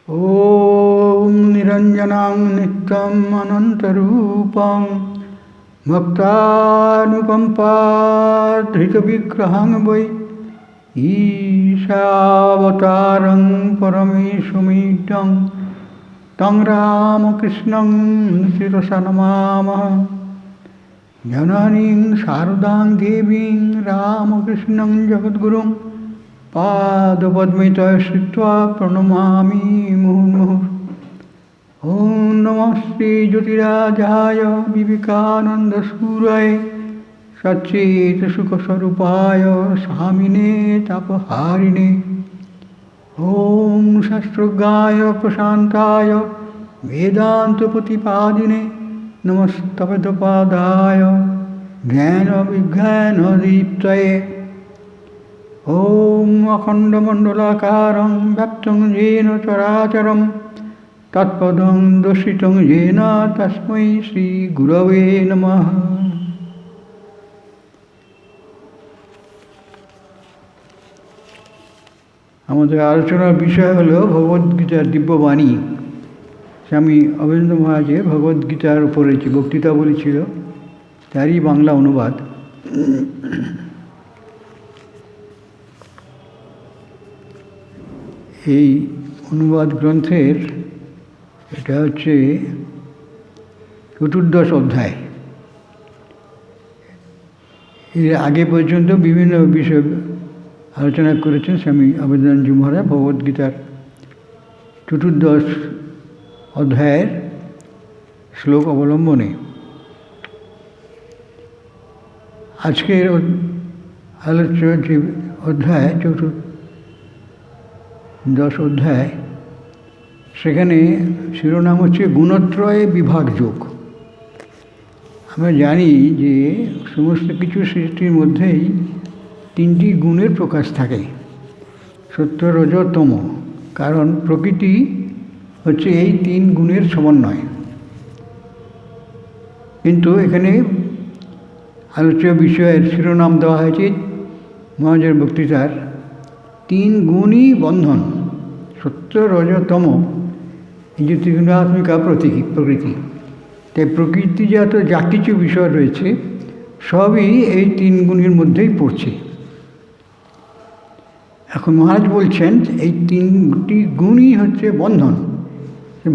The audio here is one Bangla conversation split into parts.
ॐ निरञ्जनं नित्यम् अनन्तरूपं भक्तानुकम्पाधृतविग्रहं वै ईशावतारं परमेशमीड्यं तं रामकृष्णं शिरसा नमामः। जननीं शारदां देवीं रामकृष्णं जगद्गुरुं पादपद्मे श्रित्वा प्रणमामि मुहुर्मुहुः। ॐ नमस्ते ज्योतिराजाय विवेकानन्दसूरये सच्चित्सुखस्वरूपाय स्वामिने तापहारिणे। ॐ शास्त्रज्ञाय प्रशान्ताय वेदान्तप्रतिपादिने नमस्तपदपादाय ज्ञानविज्ञानदीप्तये। ॐ अखण्डमण्डलाकारं व्याप्तं येन चराचरं तत्पदं दर्शितं येन तस्मै श्रीगुरवे नमः। আমাদের আলোচনার বিষয় হলো ভগবদ্গীতার দিব্যবাণী। স্বামী অবনীন্দ্র মহারাজের ভগবদ্গীতার উপরে যে বক্তৃতাবলী ছিল তারই বাংলা অনুবাদ। এই অনুবাদ গ্রন্থের এটা হচ্ছে 14 অধ্যায়। এর আগে পর্যন্ত বিভিন্ন বিষয় আলোচনা করেছেন স্বামী অবনীন্দ্র মহারাজ ভগবদ্গীতার 14 অধ্যায়ের শ্লোক অবলম্বনে। আজকের আলোচ্য যে অধ্যায় 14 অধ্যায়, সেখানে শিরোনাম হচ্ছে গুণত্রয়ে বিভাগ যোগ। আমরা জানি যে সমস্ত কিছু সৃষ্টির মধ্যেই 3টি গুণের প্রকাশ থাকে, সত্য, রজ, তম। কারণ প্রকৃতি হচ্ছে এই 3 গুণের সমন্বয়। কিন্তু এখানে আলোচ্য বিষয়ের শিরোনাম দেওয়া হয়েছে মহারাজের বক্তৃতার 3 গুণই বন্ধন, সত্য, রজ, তম। এই যে ত্রিগুণাত্মিকা প্রকৃতি, তাই প্রকৃতিজাত যা কিছু বিষয় রয়েছে সবই এই 3 গুণের মধ্যেই পড়ছে। এখন মহারাজ বলছেন এই 3টি গুণই হচ্ছে বন্ধন।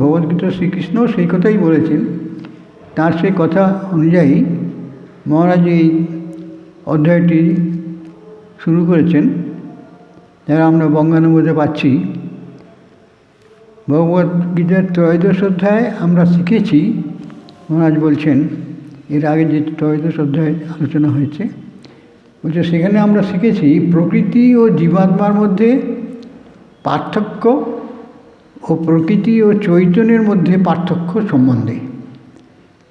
ভগবদ্গীতা শ্রীকৃষ্ণ সেই কথাই বলেছেন। তার সেই কথা অনুযায়ী মহারাজ এই অধ্যায়টি শুরু করেছেন, যারা আমরা বঙ্গানুবাদে পাচ্ছি। ভগবদ্গীতার 13 অধ্যায় আমরা শিখেছি। মহারাজ বলছেন এর আগে যে 13 অধ্যায় আলোচনা হয়েছে, বলছে সেখানে আমরা শিখেছি প্রকৃতি ও জীবাত্মার মধ্যে পার্থক্য ও প্রকৃতি ও চৈতন্যের মধ্যে পার্থক্য সম্বন্ধে।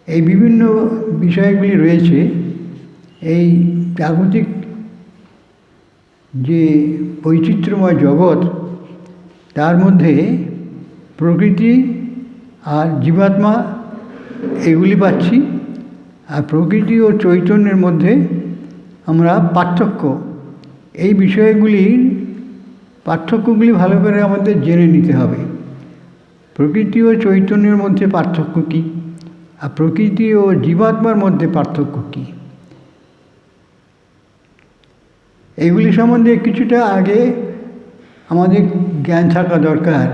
এই বিভিন্ন বিষয়গুলি রয়েছে এই জাগতিক যে বৈচিত্র্যময় জগৎ, তার মধ্যে প্রকৃতি আর জীবাত্মা এগুলি পাচ্ছি, আর প্রকৃতি ও চৈতন্যের মধ্যে আমরা পার্থক্য, এই পার্থক্যগুলি ভালো করে আমাদের জেনে নিতে হবে। প্রকৃতি ও চৈতন্যের মধ্যে পার্থক্য কী, আর প্রকৃতি ও জীবাত্মার মধ্যে পার্থক্য কী, এগুলি সম্বন্ধে কিছুটা আগে আমাদের জ্ঞান থাকা দরকার।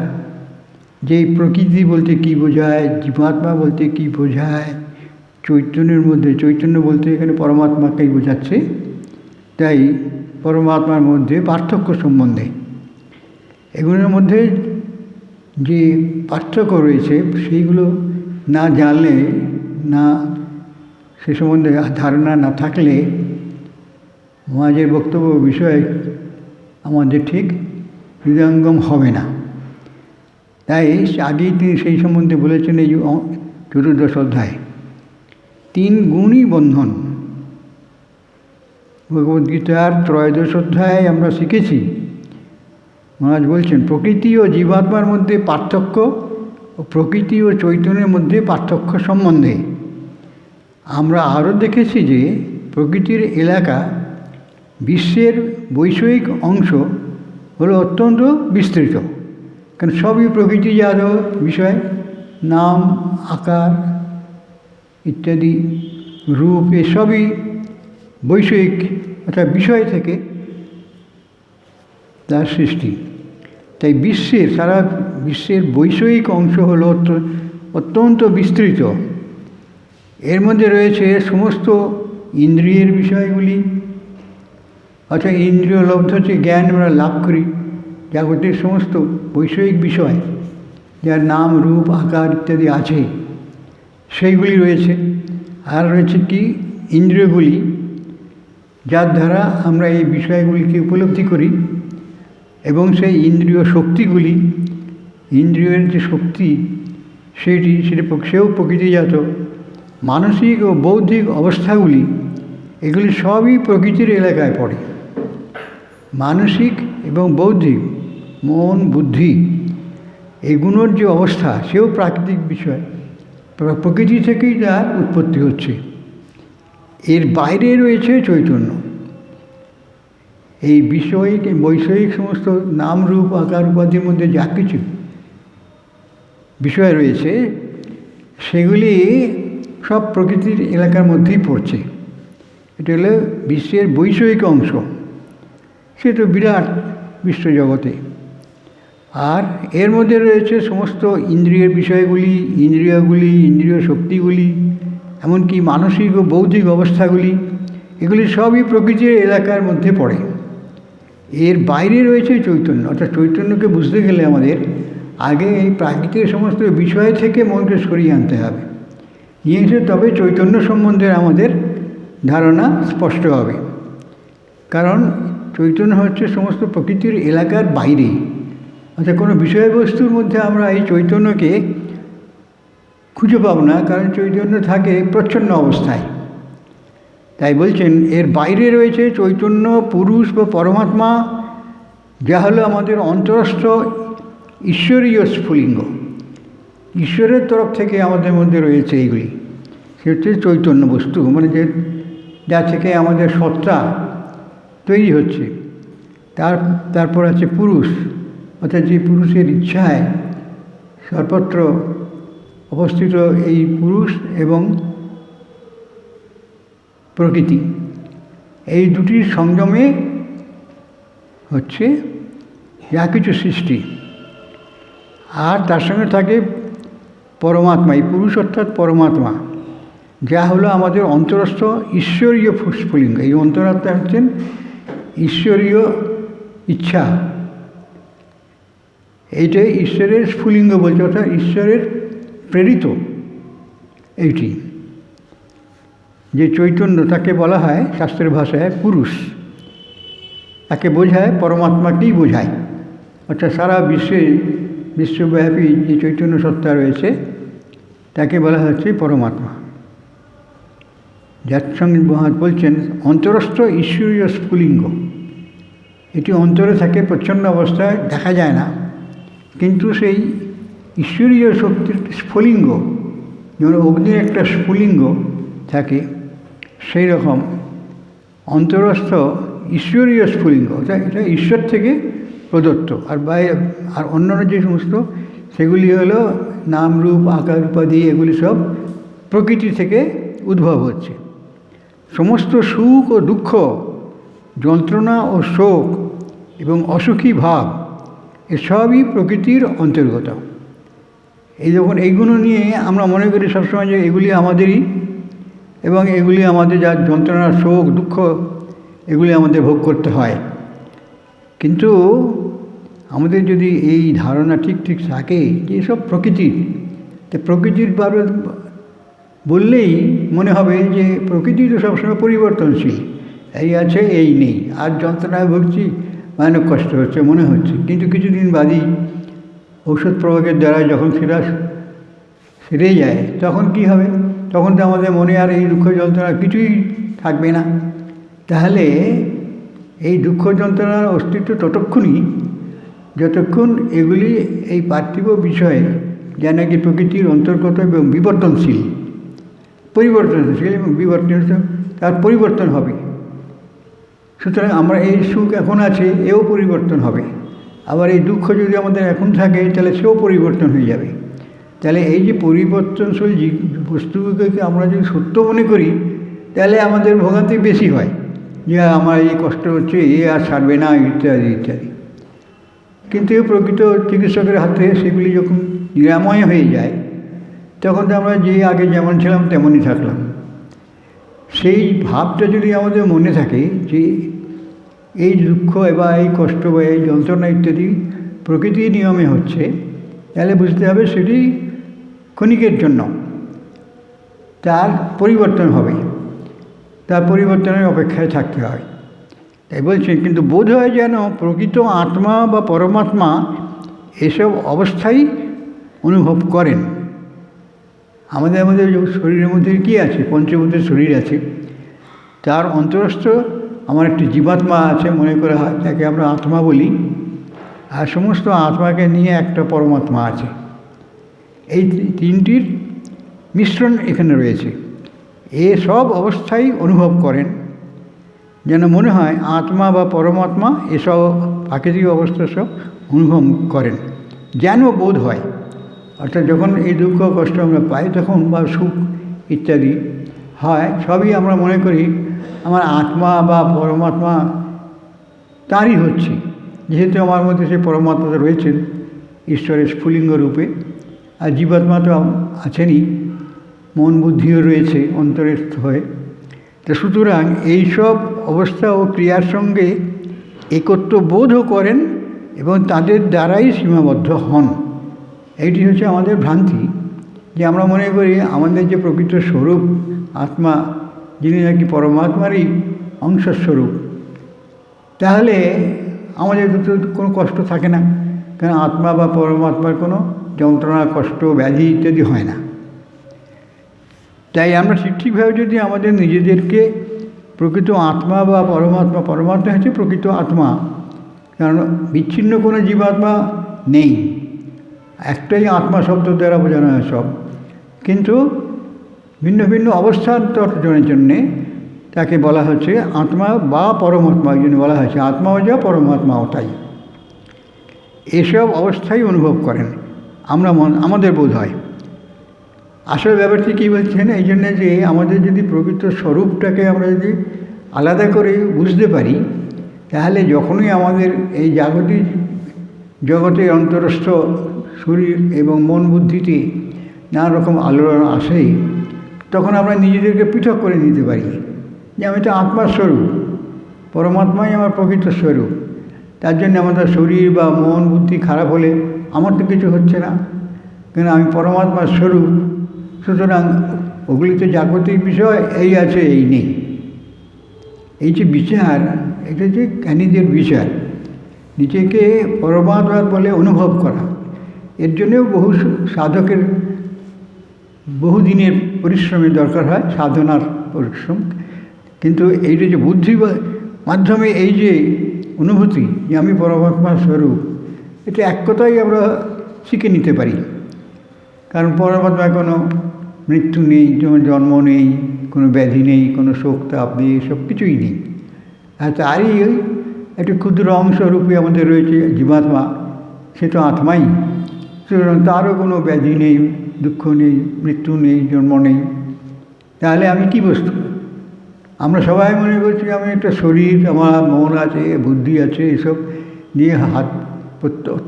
যে প্রকৃতি বলতে কী বোঝায়, জীবাত্মা বলতে কী বোঝায়, চৈতন্যের মধ্যে, চৈতন্য বলতে এখানে পরমাত্মাকেই বোঝাচ্ছে, তাই পরমাত্মার মধ্যে পার্থক্য সম্বন্ধে, এগুলোর মধ্যে যে পার্থক্য রয়েছে সেইগুলো না জানলে, না সে সম্বন্ধে ধারণা না থাকলে মহারাজের বক্তব্য বিষয় আমাদের ঠিক হৃদয়ঙ্গম হবে না। তাই আগেই তিনি সেই সম্বন্ধে বলেছেন এই 14 অধ্যায় 3 গুণই বন্ধন। ভগবদ্গীতার 13 অধ্যায় আমরা শিখেছি, মহারাজ বলছেন প্রকৃতি ও জীবাত্মার মধ্যে পার্থক্য ও প্রকৃতি ও চৈতন্যের মধ্যে পার্থক্য সম্বন্ধে। আমরা আরও দেখেছি যে প্রকৃতির এলাকা, বিশ্বের বৈষয়িক অংশ হলো অত্যন্ত বিস্তৃত। কারণ সবই প্রকৃতিজাত বিষয়, নাম, আকার ইত্যাদি, রূপ, এসবই বৈষয়িক অর্থাৎ বিষয় থেকে তার সৃষ্টি। তাই সারা বিশ্বের বৈষয়িক অংশ হল অত্যন্ত বিস্তৃত। এর মধ্যে রয়েছে সমস্ত ইন্দ্রিয়ের বিষয়গুলি, অর্থাৎ ইন্দ্রিয় লব্ধ যে জ্ঞান আমরা লাভ করি জগতের সমস্ত বৈষয়িক বিষয়, যার নাম, রূপ, আকার ইত্যাদি আছে, সেইগুলি রয়েছে। আর রয়েছে কি ইন্দ্রিয়গুলি, যার দ্বারা আমরা এই বিষয়গুলিকে উপলব্ধি করি, এবং সেই ইন্দ্রিয় শক্তিগুলি, ইন্দ্রিয়ের যে শক্তি সেও প্রকৃতিজাত। মানসিক ও বৌদ্ধিক অবস্থাগুলি, এগুলি সবই প্রকৃতির এলাকায় পড়ে। মানসিক এবং বৌদ্ধিক, মন, বুদ্ধি, এগুলোর যে অবস্থা সেও প্রাকৃতিক বিষয়, প্রকৃতি থেকেই তার উৎপত্তি হচ্ছে। এর বাইরে রয়েছে চৈতন্য। এই বৈষয়িক সমস্ত নাম, রূপ, আকার, উপাধির মধ্যে যা কিছু বিষয় রয়েছে সেগুলি সব প্রকৃতির এলাকার মধ্যেই পড়ছে। এটা হলো বিশ্বের বৈষয়িক অংশ, সে তো বিরাট বিশ্বজগতে। আর এর মধ্যে রয়েছে সমস্ত ইন্দ্রিয়ের বিষয়গুলি, ইন্দ্রিয়গুলি, ইন্দ্রিয় শক্তিগুলি, এমনকি মানসিক ও বৌদ্ধিক অবস্থাগুলি, এগুলি সবই প্রকৃতির এলাকার মধ্যে পড়ে। এর বাইরে রয়েছে চৈতন্য। অর্থাৎ চৈতন্যকে বুঝতে গেলে আমাদের আগে এই প্রাকৃতিক সমস্ত বিষয় থেকে মনকে সরিয়ে আনতে হবে, নিয়ে এসে তবে চৈতন্য সম্বন্ধে আমাদের ধারণা স্পষ্ট হবে। কারণ চৈতন্য হচ্ছে সমস্ত প্রকৃতির এলাকার বাইরে, অর্থাৎ কোনো বিষয়বস্তুর মধ্যে আমরা এই চৈতন্যকে খুঁজে পাব না, কারণ চৈতন্য থাকে প্রচ্ছন্ন অবস্থায়। তাই বলছেন এর বাইরে রয়েছে চৈতন্য পুরুষ বা পরমাত্মা, যা হলো আমাদের অন্তরস্থ ঈশ্বরীয় স্ফুলিঙ্গ। ঈশ্বরের তরফ থেকে আমাদের মধ্যে রয়েছে এইগুলি, সে হচ্ছে চৈতন্য বস্তু, মানে যা থেকে আমাদের সত্তা তৈরি হচ্ছে। তারপর আছে পুরুষ, অর্থাৎ যে পুরুষের ইচ্ছায় সর্বত্র অবস্থিত এই পুরুষ এবং প্রকৃতি, এই দুটির সংযমে হচ্ছে যা কিছু সৃষ্টি। আর তার সঙ্গে থাকে পরমাত্মা, এই পুরুষ অর্থাৎ পরমাত্মা, যা হলো আমাদের অন্তরস্থ ঈশ্বরীয় স্ফুলিঙ্গ। এই অন্তরাত্মা হচ্ছেন ঈশ্বরীয় ইচ্ছা, এইটাই ঈশ্বরের স্ফুলিঙ্গ বলছে, অর্থাৎ ঈশ্বরের প্রেরিত এইটি যে চৈতন্য, তাকে বলা হয় শাস্ত্রের ভাষায় পুরুষ। তাকে বোঝায়, পরমাত্মাকেই বোঝায়। অর্থাৎ সারা বিশ্বব্যাপী যে চৈতন্য সত্তা রয়েছে তাকে বলা হচ্ছে পরমাত্মা। যার সঙ্গে মহারাজ বলছেন অন্তরস্থ ঈশ্বরীয় স্ফুলিঙ্গ, এটি অন্তরে থাকে, প্রচ্ছন্ন অবস্থায় দেখা যায় না, কিন্তু সেই ঈশ্বরীয় শক্তির স্ফুলিঙ্গ, যেমন অগ্নির একটা স্ফুলিঙ্গ থাকে, সেই রকম অন্তরস্থ ঈশ্বরীয় স্ফুলিঙ্গ, এটা ঈশ্বর থেকে প্রদত্ত। আর অন্যান্য যে সমস্ত সেগুলি হলো নাম, রূপ, আকার, উপাধি, এগুলি সব প্রকৃতি থেকে উদ্ভব হচ্ছে। সমস্ত সুখ ও দুঃখ, যন্ত্রণা ও শোক এবং অসুখী ভাব, এসবই প্রকৃতির অন্তর্গত। যখন এইগুলো নিয়ে আমরা মনে করি সবসময় যে এগুলি আমাদেরই, এবং এগুলি আমাদের যা যন্ত্রণা, শোক, দুঃখ, এগুলি আমাদের ভোগ করতে হয়। কিন্তু আমাদের যদি এই ধারণা ঠিক থাকে যে এসব প্রকৃতির, তো প্রকৃতির বারে বললেই মনে হবে যে প্রকৃতি তো সবসময় পরিবর্তনশীল, এই আছে এই নেই, আর যন্ত্রণায় ভুগছি, ভয়ানক কষ্ট হচ্ছে মনে হচ্ছে। কিন্তু কিছুদিন বাদই ঔষধ প্রয়োগের দ্বারা যখন সেটা সেরে যায়, তখন কি হবে? তখন তো আমাদের মনে আর এই দুঃখ যন্ত্রণা কিছুই থাকবে না। তাহলে এই দুঃখ যন্ত্রণার অস্তিত্ব ততক্ষণই যতক্ষণ এগুলি এই পার্থিব বিষয়ে, যা নাকি প্রকৃতির অন্তর্গত এবং বিবর্তনশীল, পরিবর্তনশীল এবং বিবর্তনশীল, তার পরিবর্তন হবে। সুতরাং আমরা এই সুখ এখন আছে, এও পরিবর্তন হবে। আবার এই দুঃখ যদি আমাদের এখন থাকে তাহলে সেও পরিবর্তন হয়ে যাবে। তাহলে এই যে পরিবর্তনশীল বস্তুগুলোকে আমরা যদি সত্য মনে করি তাহলে আমাদের ভোগান্তি বেশি হয়, যে আমার এই কষ্ট হচ্ছে, এ আর ছাড়বে না, ইত্যাদি ইত্যাদি। কিন্তু প্রকৃত চিকিৎসকের হাতে সেগুলি যখন নিরাময় হয়ে যায় তখন তো আমরা যে আগে যেমন ছিলাম তেমনই থাকলাম। সেই ভাবটা যদি আমাদের মনে থাকে যে এই দুঃখ বা এই কষ্ট বা এই যন্ত্রণা ইত্যাদি প্রকৃতির নিয়মে হচ্ছে, তাহলে বুঝতে হবে সেটি ক্ষণিকের জন্য, তার পরিবর্তন হবে, তার পরিবর্তনের অপেক্ষায় থাকতে হয়। তাই বলছে, কিন্তু বোধ হয় যেন প্রকৃত আত্মা বা পরমাত্মা এসব অবস্থাই অনুভব করেন। আমাদের শরীরের মধ্যে কী আছে? পঞ্চভূতের শরীর আছে, তার অন্তরস্থ আমার একটি জীবাত্মা আছে মনে করা হয়, তাকে আমরা আত্মা বলি, আর সমস্ত আত্মাকে নিয়ে একটা পরমাত্মা আছে। এই তিনটির মিশ্রণ এখানে রয়েছে। সব অবস্থাই অনুভব করেন, যেন মনে হয় আত্মা বা পরমাত্মা এসব প্রাকৃতিক অবস্থা সব অনুভব করেন, যেন বোধ হয়। অর্থাৎ যখন এই দুঃখ কষ্ট আমরা পাই তখন, বা সুখ ইত্যাদি হয়, সবই আমরা মনে করি আমার আত্মা বা পরমাত্মা তারই হচ্ছে, যেহেতু আমার মধ্যে সে পরমাত্মা রয়েছেন ঈশ্বরের স্ফুলিঙ্গ রূপে, আর জীবাত্মা তো আছেনই, মন বুদ্ধিও রয়েছে অন্তরেস্থ হয়ে। তো সুতরাং এইসব অবস্থা ও ক্রিয়ার সঙ্গে একত্ব বোধও করেন এবং তাদের দ্বারাই সীমাবদ্ধ হন। এইটি হচ্ছে আমাদের ভ্রান্তি, যে আমরা মনে করি আমাদের যে প্রকৃত স্বরূপ আত্মা, যিনি নাকি পরমাত্মারই অংশস্বরূপ, তাহলে আমাদের তো কোনো কষ্ট থাকে না, কারণ আত্মা বা পরমাত্মার কোনো যন্ত্রণা, কষ্ট, ব্যাধি ইত্যাদি হয় না। তাই আমরা ঠিকভাবে যদি আমাদের নিজেদেরকে প্রকৃত আত্মা বা পরমাত্মা, পরমাত্মা হচ্ছে প্রকৃত আত্মা, কারণ বিচ্ছিন্ন কোনো জীবাত্মা নেই, একটাই আত্মা শব্দ দ্বারা বোঝানো হয় সব, কিন্তু ভিন্ন ভিন্ন অবস্থান্তরের জন্যে তাকে বলা হচ্ছে আত্মা বা পরমাত্মা। ওই জন্য বলা হয়েছে আত্মাও যা পরমাত্মাও তাই। এসব অবস্থাই অনুভব করেন আমাদের বোধ হয়। আসল ব্যাপারটি কী বলছেন, এই জন্যে যে আমাদের যদি প্রকৃত স্বরূপটাকে আমরা যদি আলাদা করে বুঝতে পারি, তাহলে যখনই আমাদের এই জাগতিক জগতের অন্তরস্থ শরীর এবং মন বুদ্ধিতে নানা রকম আলোড়ন আসে, তখন আমরা নিজেদেরকে পৃথক করে নিতে পারি যে আমি তো আত্মার স্বরূপ, পরমাত্মাই আমার প্রকৃত স্বরূপ। তার জন্য আমাদের শরীর বা মন বুদ্ধি খারাপ হলে আমার তো কিছু হচ্ছে না, কেন আমি পরমাত্মার স্বরূপ। সুতরাং ওগুলি তো জাগতিক বিষয়, এই আছে এই নেই। এই যে বিচার, এটা যে জ্ঞানীদের বিচার, নিজেকে পরমাত্মা বলে অনুভব করা, এর জন্যেও বহু সাধকের বহুদিনের পরিশ্রমের দরকার হয়, সাধনার পরিশ্রম। কিন্তু এইটা যে বুদ্ধি মাধ্যমে এই যে অনুভূতি যে আমি পরমাত্মার স্বরূপ, এটা এক কথাই আমরা শিখে নিতে পারি। কারণ পরমাত্মায় কোনো মৃত্যু নেই, যেমন জন্ম নেই, কোনো ব্যাধি নেই, কোনো শোক তাপ নেই, সব কিছুই নেই। আর তারই একটি ক্ষুদ্র অংশরূপে আমাদের রয়েছে জীবাত্মা, সে তো আত্মাই। সুতরাং তারও কোনো ব্যাধি নেই, দুঃখ নেই, মৃত্যু নেই, জন্ম নেই। তাহলে আমি কি বস্তু? আমরা সবাই মনে করছি আমি একটা শরীর, আমার মন আছে, বুদ্ধি আছে, এসব নিয়ে হাত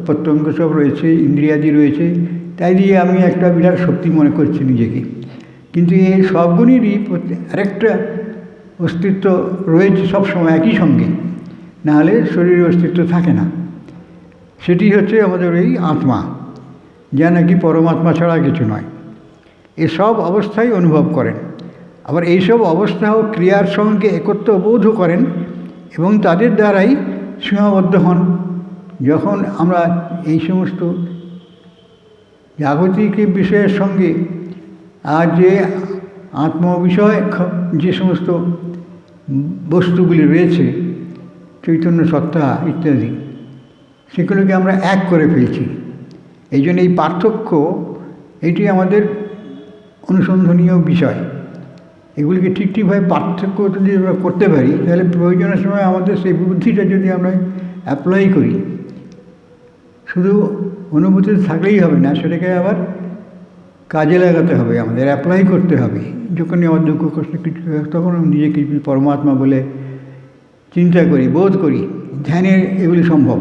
প্রত্যঙ্গ সব রয়েছে, ইন্দ্রিয়াদি রয়েছে, তাই দিয়ে আমি একটা বিরাট শক্তি মনে করছি নিজেকে। কিন্তু এই সবগুলিরই আরেকটা অস্তিত্ব রয়েছে সবসময় একই সঙ্গে, নাহলে শরীরের অস্তিত্ব থাকে না। সেটি হচ্ছে আমাদের এই আত্মা, যা নাকি পরমাত্মা ছাড়া কিছু নয়। এসব অবস্থাই অনুভব করেন, আবার এইসব অবস্থা ও ক্রিয়ার সঙ্গে একত্র বোধ করেন এবং তাদের দ্বারাই সীমাবদ্ধ হন। যখন আমরা এই সমস্ত জাগতিক বিষয়ের সঙ্গে আর যে আত্মবিষয় যে সমস্ত বস্তুগুলি রয়েছে, চৈতন্য সত্তা ইত্যাদি, সেগুলোকে আমরা এক করে ফেলছি। এই জন্য এই পার্থক্য, এটি আমাদের অনুসন্ধানীয় বিষয়। এগুলিকে ঠিকভাবে পার্থক্য যদি আমরা করতে পারি, তাহলে প্রয়োজনের সময় আমাদের সেই বুদ্ধিটা যদি আমরা অ্যাপ্লাই করি, শুধু অনুভূতি থাকলেই হবে না, সেটাকে আবার কাজে লাগাতে হবে, আমাদের অ্যাপ্লাই করতে হবে। যখনই আমার দুঃখ কষ্ট কিছু হয় তখন আমি নিজেকে পরমাত্মা বলে চিন্তা করি, বোধ করি। ধ্যানে এগুলি সম্ভব।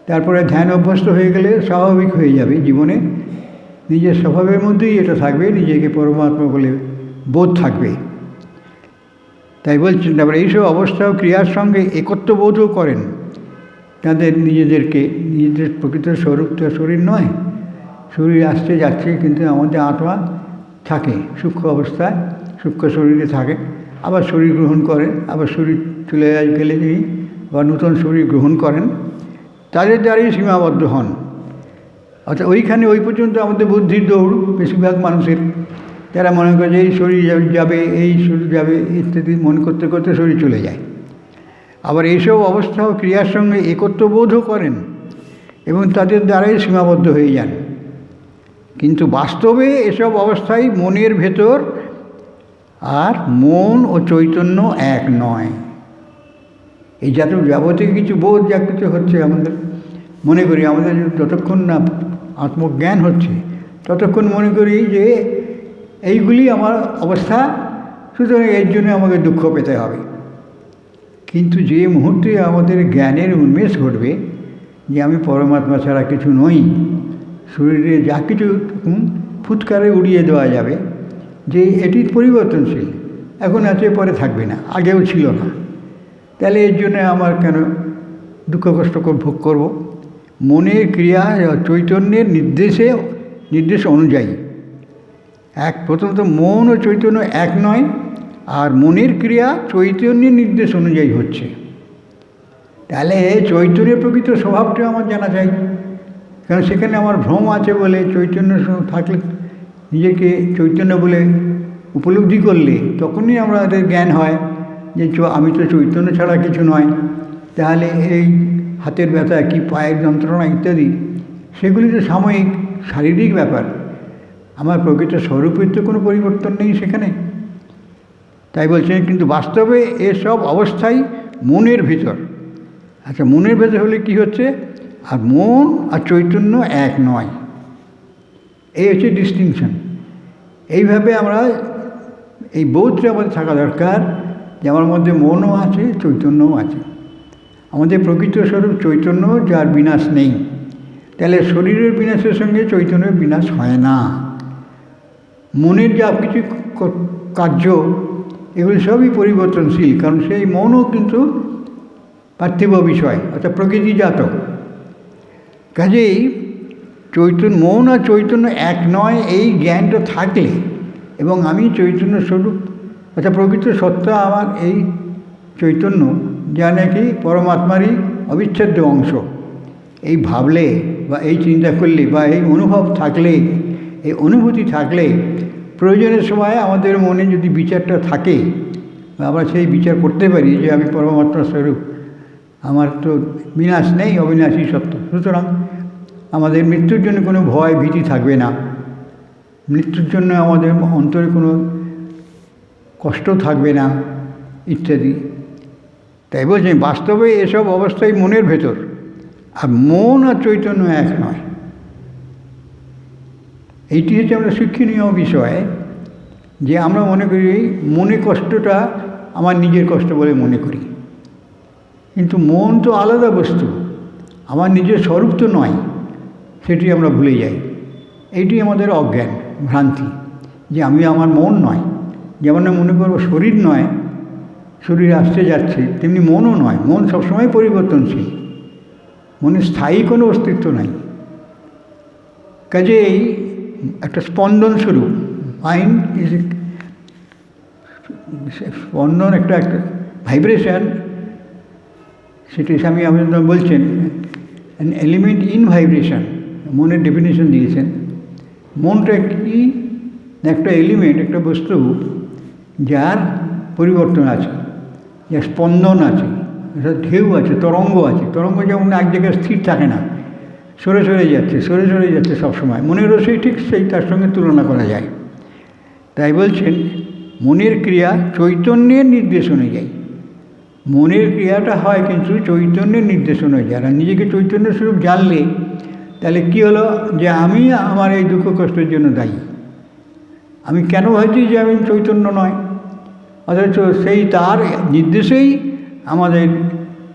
তারপরে ধ্যান অভ্যস্ত হয়ে গেলে স্বাভাবিক হয়ে যাবে, জীবনে নিজের স্বভাবের মধ্যেই এটা থাকবে, নিজেকে পরমাত্মা বলে বোধ থাকবে। তাই বলছেন, তারপরে এইসব অবস্থা ও ক্রিয়ার সঙ্গে একত্ববোধও করেন তাদের নিজেদেরকে। নিজেদের প্রকৃত স্বরূপ তো শরীর নয়, শরীর আসতে যাচ্ছে, কিন্তু আমাদের আত্মা থাকে সূক্ষ্ম অবস্থায়, সূক্ষ্ম শরীরে থাকে, আবার শরীর গ্রহণ করে, আবার শরীর চলে গেলে তিনি আবার নূতন শরীর গ্রহণ করেন, তাদের দ্বারাই সীমাবদ্ধ হন। অর্থাৎ ওইখানে ওই পর্যন্ত আমাদের বুদ্ধির দৌড় বেশিরভাগ মানুষের। তারা মনে করে যে এই শরীর যাবে, এই শরীর যাবে ইত্যাদি মনে করতে করতে শরীর চলে যায়। আবার এইসব অবস্থা ও ক্রিয়ার সঙ্গে একত্ববোধও করেন এবং তাদের দ্বারাই সীমাবদ্ধ হয়ে যান। কিন্তু বাস্তবে এসব অবস্থায় মনের ভেতর আর মন ও চৈতন্য এক নয়। এই যাবতীয় কিছু বোধ যা কিছু হচ্ছে আমাদের মনে করি, আমাদের যতক্ষণ না আত্মজ্ঞান হচ্ছে ততক্ষণ মনে করি যে এইগুলি আমার অবস্থা, সুতরাং এর জন্য আমাকে দুঃখ পেতে হবে। কিন্তু যে মুহূর্তে আমাদের জ্ঞানের উন্মেষ ঘটবে যে আমি পরমাত্মা ছাড়া কিছু নই, শরীরে যা কিছু ফুৎকারে উড়িয়ে দেওয়া যাবে, যে এটি পরিবর্তনশীল, এখন আছে পরে থাকবে না, আগেও ছিল না, তাহলে এর জন্য আমার কেন দুঃখ কষ্ট ভোগ করব? মনের ক্রিয়া চৈতন্যের নির্দেশ অনুযায়ী প্রথমত মন ও চৈতন্য এক নয়, আর মনের ক্রিয়া চৈতন্যের নির্দেশ অনুযায়ী হচ্ছে। তাহলে চৈতন্যের প্রকৃত স্বভাবটা আমার জানা চাই, কারণ সেখানে আমার ভ্রম আছে বলে, চৈতন্য থাকলে নিজেকে চৈতন্য বলে উপলব্ধি করলে তখনই আমাদের জ্ঞান হয় যে আমি তো চৈতন্য ছাড়া কিছু নয়। তাহলে এই হাতের ব্যথা কি পায়ের যন্ত্রণা ইত্যাদি সেগুলি তো সাময়িক শারীরিক ব্যাপার, আমার প্রকৃত স্বরূপের তো কোনো পরিবর্তন নেই সেখানে। তাই বলছেন কিন্তু বাস্তবে এসব অবস্থাই মনের ভিতর। আচ্ছা, মনের ভেতর হলে কি হচ্ছে? আর মন আর চৈতন্য এক নয়, এই হচ্ছে ডিস্টিংশন। এইভাবে আমরা এই বোধটা আমাদের থাকা দরকার যে আমার মধ্যে মনও আছে, চৈতন্যও আছে। আমাদের প্রকৃত স্বরূপ চৈতন্য, যার বিনাশ নেই। তাহলে শরীরের বিনাশের সঙ্গে চৈতন্যের বিনাশ হয় না। মনের যা কিছু কার্য এগুলি সবই পরিবর্তনশীল, কারণ সেই মনও কিন্তু পার্থিব বিষয়, অর্থাৎ প্রকৃতিজাত। কাজেই মন আর চৈতন্য এক নয়, এই জ্ঞানটা থাকলে, এবং আমি চৈতন্য স্বরূপ অর্থাৎ প্রকৃত সত্তা আমার এই চৈতন্য, যা নাকি পরমাত্মারই অবিচ্ছেদ্য অংশ, এই ভাবলে বা এই চিন্তা করলে বা এই অনুভব থাকলে, এই অনুভূতি থাকলে, প্রয়োজনের সময় আমাদের মনে যদি বিচারটা থাকে, আমরা সেই বিচার করতে পারি যে আমি পরমাত্মার স্বরূপ, আমার তো বিনাশ নেই, অবিনাশী সত্য, সুতরাং আমাদের মৃত্যুর জন্য কোনো ভয় ভীতি থাকবে না, মৃত্যুর জন্য আমাদের অন্তরে কোনো কষ্ট থাকবে না ইত্যাদি। তাই বলছেন বাস্তবে এসব অবস্থায় মনের ভেতর, আর মন আর চৈতন্য এক নয়। এইটি হচ্ছে আমরা শিক্ষণীয় বিষয়, যে আমরা মনে করি মনে কষ্টটা আমার নিজের কষ্ট বলে মনে করি, কিন্তু মন তো আলাদা বস্তু, আমার নিজের স্বরূপ তো নয়, সেটি আমরা ভুলে যাই। এইটি আমাদের অজ্ঞান, ভ্রান্তি, যে আমি আমার মন নয়। যেমন মনে করবো শরীর নয়, শরীর আসতে যাচ্ছে, তেমনি মনও নয়, মন সবসময় পরিবর্তনশীল, মনে স্থায়ী কোনো অস্তিত্ব নাই। কাজেই একটা স্পন্দন স্বরূপ, মাইন্ড ইজ স্পন্দন, একটা ভাইব্রেশন, সেটি স্বামী আনন্দ বলছেন অ্যান এলিমেন্ট ইন ভাইব্রেশন, মনের ডেফিনেশন দিয়েছেন। মনটা কি? একটা এলিমেন্ট, একটা বস্তু যার পরিবর্তন আছে, যার স্পন্দন আছে, ঢেউ আছে, তরঙ্গ আছে। তরঙ্গ যেমন এক জায়গায় স্থির থাকে না, সরে সরে যাচ্ছে সবসময়, মনেরও সেই তার সঙ্গে তুলনা করা যায়। তাই বলছেন মনের ক্রিয়া চৈতন্যের নির্দেশ অনুযায়ী, মনের ক্রিয়াটা হয় কিন্তু চৈতন্যের নির্দেশনায়। যারা নিজেকে চৈতন্য স্বরূপ জানলে তাহলে কী হলো, যে আমি আমার এই দুঃখ কষ্টের জন্য দায়ী। আমি কেন ভাবছি যে আমি চৈতন্য নয়, অথচ সেই তার নির্দেশেই আমাদের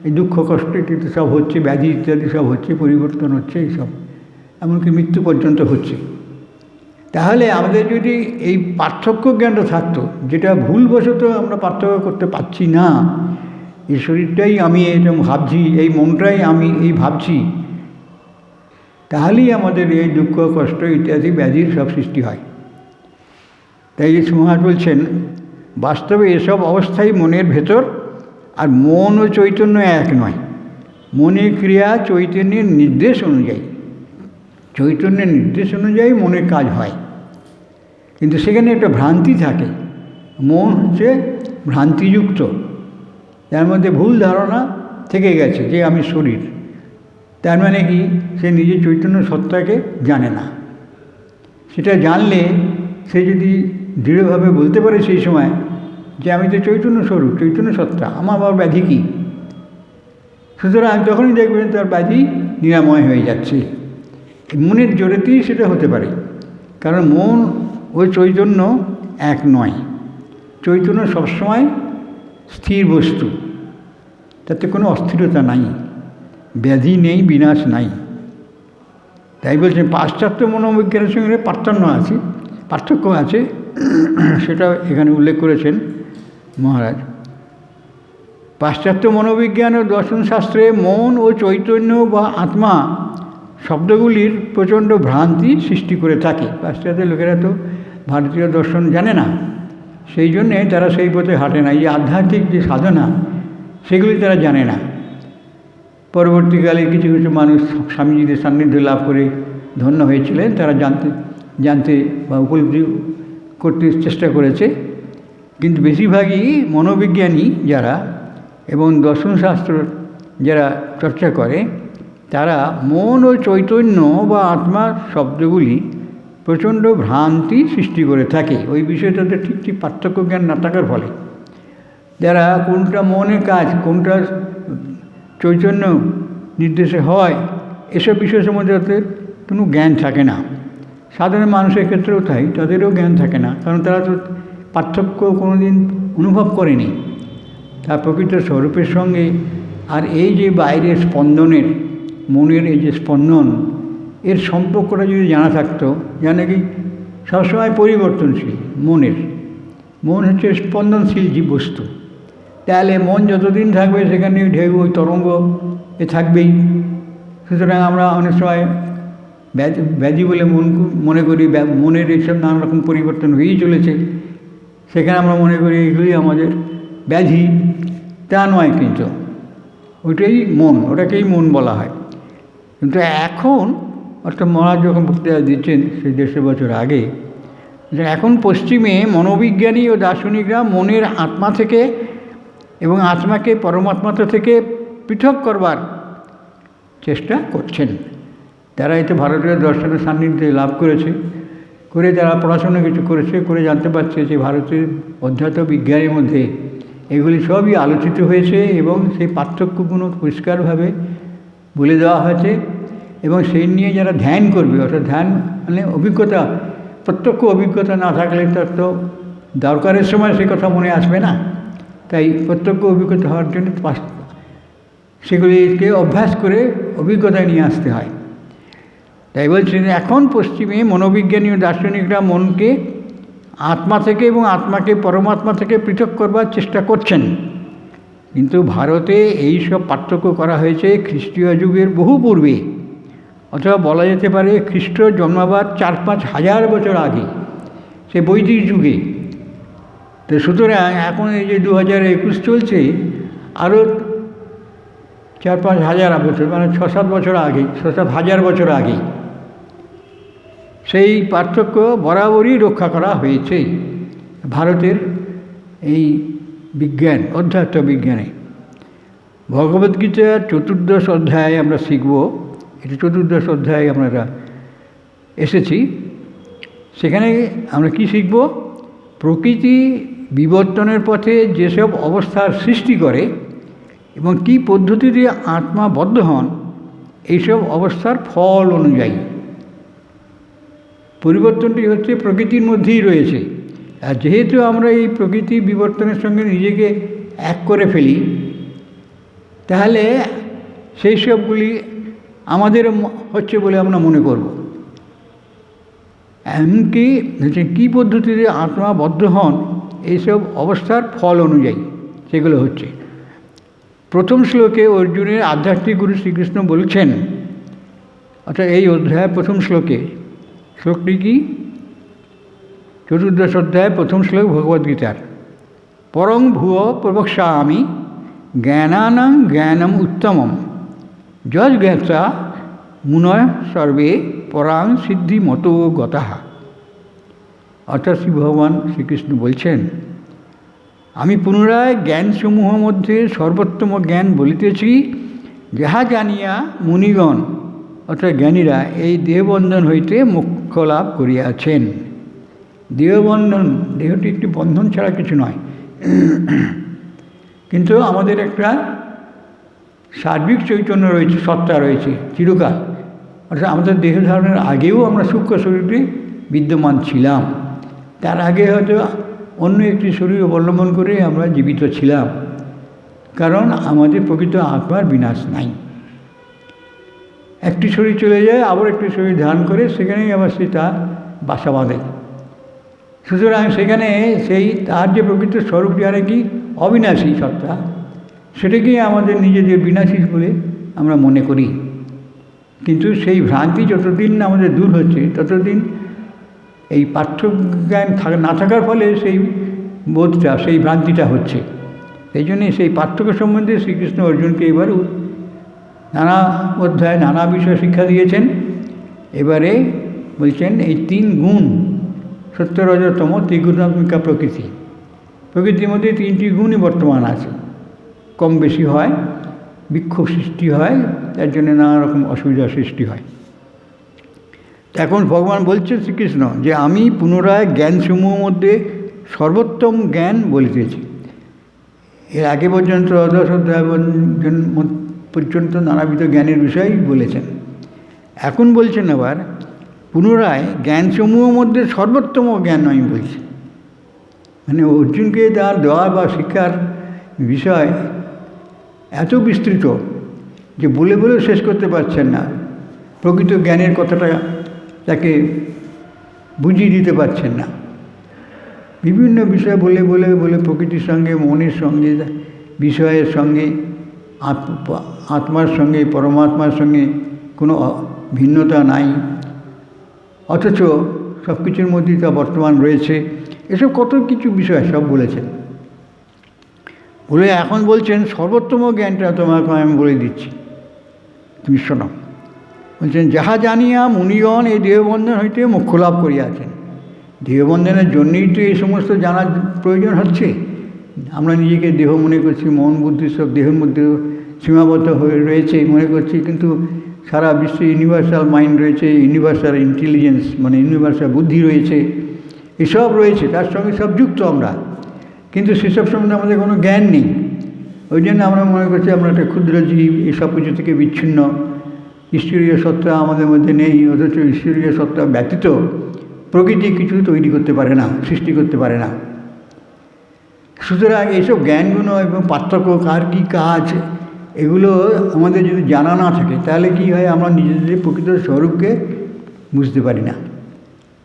এই দুঃখ কষ্ট কিন্তু সব হচ্ছে, ব্যাধি ইত্যাদি সব হচ্ছে, পরিবর্তন হচ্ছে, এইসব এমনকি মৃত্যু পর্যন্ত হচ্ছে। তাহলে আমাদের যদি এই পার্থক্য জ্ঞানটা থাকতো, যেটা ভুলবশত আমরা পার্থক্য করতে পারছি না, এই শরীরটাই আমি এরকম ভাবছি, এই মনটাই আমি এই ভাবছি, তাহলেই আমাদের এই দুঃখ কষ্ট ইত্যাদি ব্যাধির সব সৃষ্টি হয়। তাই মহারাজ বলছেন, বাস্তবে এসব অবস্থাই মনের ভেতর, আর মন ও চৈতন্য এক নয়। মনের ক্রিয়া চৈতন্যের নির্দেশ অনুযায়ী, চৈতন্যের নির্দেশ অনুযায়ী মনের কাজ হয়, কিন্তু সেখানে একটা ভ্রান্তি থাকে। মন হচ্ছে ভ্রান্তিযুক্ত, যার মধ্যে ভুল ধারণা থেকে গেছে যে আমি শরীর। তার মানে কি, সে নিজের চৈতন্য সত্তাকে জানে না। সেটা জানলে সে যদি দৃঢ়ভাবে বলতে পারে সেই সময় যে আমি তো চৈতন্য স্বরূপ, চৈতন্য সত্তা, আমার আবার ব্যাধি কী, সুতরাং তখনই দেখবেন তার ব্যাধি নিরাময় হয়ে যাচ্ছে। মনের জোরেতেই সেটা হতে পারে, কারণ মন ও চৈতন্য এক নয়। চৈতন্য সবসময় স্থির বস্তু, তাতে কোনো অস্থিরতা নাই, ব্যাধি নেই, বিনাশ নাই। তাই বলছেন পাশ্চাত্য মনোবিজ্ঞানের সঙ্গে পার্থক্য আছে, সেটা এখানে উল্লেখ করেছেন মহারাজ। পাশ্চাত্য মনোবিজ্ঞান ও দর্শনশাস্ত্রে মন ও চৈতন্য বা আত্মা শব্দগুলির প্রচণ্ড ভ্রান্তি সৃষ্টি করে থাকে। পাশ্চাত্যের লোকেরা তো ভারতীয় দর্শন জানে না, সেই জন্যে তারা সেই পথে হাঁটে না। এই আধ্যাত্মিক যে সাধনা, সেগুলি তারা জানে না। পরবর্তীকালে কিছু কিছু মানুষ স্বামীজিদের সান্নিধ্য লাভ করে ধন্য হয়েছিলেন, তারা জানতে বা উপলব্ধি করতে চেষ্টা করেছে। কিন্তু বেশিরভাগই মনোবিজ্ঞানী যারা এবং দর্শনশাস্ত্র যারা চর্চা করে, তারা মন ও চৈতন্য বা আত্মার শব্দগুলি প্রচণ্ড ভ্রান্তি সৃষ্টি করে থাকে। ওই বিষয়টাতে ঠিক ঠিক পার্থক্য জ্ঞান না থাকার ফলে যারা কোনটা মনের কাজ, কোনটা চৈতন্য নির্দেশে হয়, এসব বিষয় সম্বন্ধে তাদের কোনো জ্ঞান থাকে না। সাধারণ মানুষের ক্ষেত্রেও তাই, তাদেরও জ্ঞান থাকে না, কারণ তারা তো পার্থক্য কোনো দিন অনুভব করেনি তার প্রকৃত স্বরূপের সঙ্গে। আর এই যে বাইরের স্পন্দনের, মনের এই যে স্পন্দন, এর সম্পর্কটা যদি জানা থাকতো, জানে কি সবসময় পরিবর্তনশীল মন হচ্ছে স্পন্দনশীল যে বস্তু, তাহলে মন যতদিন থাকবে সেখানে ঢেউ, ওই তরঙ্গ এ থাকবেই। সুতরাং আমরা অনেক সময় ব্যাধি বলে মনে করি, মনের এইসব নানা রকম পরিবর্তন হয়েই চলেছে, সেখানে আমরা মনে করি এগুলি আমাদের ব্যাধি। তা নয়, কিন্তু ওইটাই মন, ওটাকেই মন বলা হয়। কিন্তু এখন অর্থাৎ মহারাজ যখন বক্তৃতা দিচ্ছেন সেই 150 বছর আগে, যে এখন পশ্চিমে মনোবিজ্ঞানী ও দার্শনিকরা মনের আত্মা থেকে এবং আত্মাকে পরমাত্মা থেকে পৃথক করবার চেষ্টা করছেন। তারা এতে ভারতীয় দর্শনের সান্নিধ্যে লাভ করে তারা পড়াশোনা কিছু করেছে, করে জানতে পারছে যে ভারতের অধ্যাত্ম বিজ্ঞানের মধ্যে এগুলি সবই আলোচিত হয়েছে এবং সেই পার্থক্যগুলো পরিষ্কারভাবে বলে দেওয়া হয়েছে। এবং সেই নিয়ে যারা ধ্যান করবে, অর্থাৎ ধ্যান মানে অভিজ্ঞতা, প্রত্যক্ষ অভিজ্ঞতা না থাকলে তার তো দরকারের সময় সে কথা মনে আসবে না। তাই প্রত্যক্ষ অভিজ্ঞতা হওয়ার জন্য সেগুলিকে অভ্যাস করে অভিজ্ঞতায় নিয়ে আসতে হয়। তাই বলছেন এখন পশ্চিমে মনোবিজ্ঞানী ও দার্শনিকরা মনকে আত্মা থেকে এবং আত্মাকে পরমাত্মা থেকে পৃথক করবার চেষ্টা করছেন। কিন্তু ভারতে এই সব পার্থক্য করা হয়েছে খ্রিস্টীয় যুগের বহু পূর্বে, অথবা বলা যেতে পারে খ্রিস্ট জন্মাবার 4-5 হাজার বছর আগে, সে বৈদিক যুগে। তো সুতরাং এখন এই যে 2021 চলছে, আরও 4-5 হাজার বছর, মানে 6-7 বছর আগে, 6-7 হাজার বছর আগে সেই পার্থক্য বরাবরই রক্ষা করা হয়েছে ভারতের এই বিজ্ঞান, অধ্যাত্ম বিজ্ঞানে। ভগবদ্গীতার 14 অধ্যায় আমরা শিখব, এটা 14 অধ্যায় আমরা এসেছি। সেখানে আমরা কি শিখব? প্রকৃতি বিবর্তনের পথে যেসব অবস্থার সৃষ্টি করে এবং কী পদ্ধতিতে আত্মা বদ্ধ হন এইসব অবস্থার ফল অনুযায়ী। পরিবর্তনটি হচ্ছে প্রকৃতির মধ্যেই রয়েছে। আর যেহেতু আমরা এই প্রকৃতি বিবর্তনের সঙ্গে নিজেকে এক করে ফেলি, তাহলে সেই সবগুলি আমাদের হচ্ছে বলে আমরা মনে করব। এমনকি হচ্ছে কী পদ্ধতিতে আত্মা বদ্ধ হন এইসব অবস্থার ফল অনুযায়ী সেগুলো হচ্ছে। প্রথম শ্লোকে অর্জুনের আধ্যাত্মিক গুরু শ্রীকৃষ্ণ বলছেন, অর্থাৎ এই অধ্যায় প্রথম শ্লোকটি কি? চতুর্দশ অধ্যায় প্রথম শ্লোক ভগবদ্গীতার। পরং ভুয়ো প্রবক্ষ্যামি জ্ঞানানাং জ্ঞানম উত্তমম যজ্ জ্ঞাতা মুনয় সর্বে পরাং সিদ্ধি মতো গতাঃ। অর্থাৎ শ্রী ভগবান শ্রীকৃষ্ণ বলছেন, আমি পুনরায় জ্ঞানসমূহ মধ্যে সর্বোত্তম জ্ঞান বলিতেছি, যাহা জানিয়া মুনিগণ অর্থাৎ জ্ঞানীরা এই দেহবন্ধন হইতে মোক্ষ লাভ করিয়াছেন। দেহবন্ধন, দেহটি একটি বন্ধন ছাড়া কিছু নয়, কিন্তু আমাদের একটা সার্বিক চৈতন্য রয়েছে, সত্তা রয়েছে চিরকাল। অর্থাৎ আমাদের দেহ ধারণের আগেও আমরা সূক্ষ্ম শরীরে বিদ্যমান ছিলাম, তার আগে হয়তো অন্য একটি শরীর অবলম্বন করে আমরা জীবিত ছিলাম, কারণ আমাদের প্রকৃত আত্মার বিনাশ নাই। একটি শরীর চলে যায়, আবার একটি শরীর ধারণ করে সেখানেই আবার সে তার বাসা বাঁধে। সুতরাং সেখানে সেই তার যে প্রকৃত স্বরূপ, যারা কি অবিনাশী সত্তা, সেটাকেই আমাদের নিজেদের বিনাশী বলে আমরা মনে করি। কিন্তু সেই ভ্রান্তি যতদিন না আমাদের দূর হচ্ছে, ততদিন এই পাঠ্যজ্ঞান না থাকার ফলে সেই বোধটা, সেই ভ্রান্তিটা হচ্ছে। সেই জন্যে সেই পার্থক্য সম্বন্ধে শ্রীকৃষ্ণ অর্জুনকে এবার নানা অধ্যায় নানা বিষয় শিক্ষা দিয়েছেন। এবারে বলছেন এই তিন গুণ, সত্য রজতম ত্রিগুণাত্মিকা প্রকৃতি, প্রকৃতির মধ্যে তিনটি গুণই বর্তমান আছে। কম বেশি হয়, বিক্ষোভ সৃষ্টি হয়, তার জন্য নানা রকম অসুবিধার সৃষ্টি হয়। এখন ভগবান বলছে শ্রীকৃষ্ণ যে আমি পুনরায় জ্ঞানসমূহ মধ্যে সর্বোত্তম জ্ঞান বলিতেছি। এর আগে পর্যন্ত দ্বাদশ অধ্যায় পর্যন্ত নানাবিধ জ্ঞানের বিষয় বলেছেন। এখন বলছেন আবার পুনরায় জ্ঞানসমূহ মধ্যে সর্বোত্তম জ্ঞান আমি বলছি। মানে অর্জুনকে তার দেওয়া বা শিক্ষার বিষয় এত বিস্তৃত যে বলে বলে শেষ করতে পারছেন না। প্রকৃত জ্ঞানের কথাটা তাকে বুঝিয়ে দিতে পারছেন না। বিভিন্ন বিষয় বলে বলে বলে প্রকৃতির সঙ্গে, মনের সঙ্গে, বিষয়ের সঙ্গে, আত্মার সঙ্গে, পরমাত্মার সঙ্গে কোনো ভিন্নতা নাই, অথচ সব কিছুর মধ্যেই তা বর্তমান রয়েছে। এসব কত কিছু বিষয় সব বলেছেন। বলে এখন বলছেন সর্বোত্তম জ্ঞানটা তোমাকে আমি বলে দিচ্ছি, তুমি শোনো। বলছেন যাহা জানিয়া মুনিগণ এই দেহবন্ধন হইতে মোক্ষ লাভ করিয়াছেন। দেহবন্ধনের জন্যই তো এই সমস্ত জানার প্রয়োজন হচ্ছে। আমরা নিজেকে দেহ মনে করছি, মন বুদ্ধি সব দেহের মধ্যে সীমাবদ্ধ হয়ে রয়েছে মনে করছি, কিন্তু সারা বিশ্বে ইউনিভার্সাল মাইন্ড রয়েছে, ইউনিভার্সাল ইন্টেলিজেন্স মানে ইউনিভার্সাল বুদ্ধি রয়েছে, এসব রয়েছে, তার সঙ্গে সব যুক্ত আমরা, কিন্তু সেসব সম্বন্ধে আমাদের কোনো জ্ঞান নেই। ওই জন্য আমরা মনে করছি আমরা একটা ক্ষুদ্র জীব, এই সব কিছু থেকে বিচ্ছিন্ন, ঈশ্বরীয় সত্তা আমাদের মধ্যে নেই। অথচ ঈশ্বরীয় সত্তা ব্যতীত প্রকৃতি কিছু তৈরি করতে পারে না, সৃষ্টি করতে পারে না। সুতরাং এইসব জ্ঞানগুলো এবং পার্থক্য, কার কী কাজ, এগুলো আমাদের যদি জানা না থাকে তাহলে কি হয়, আমরা নিজেদের প্রকৃত স্বরূপকে বুঝতে পারি না।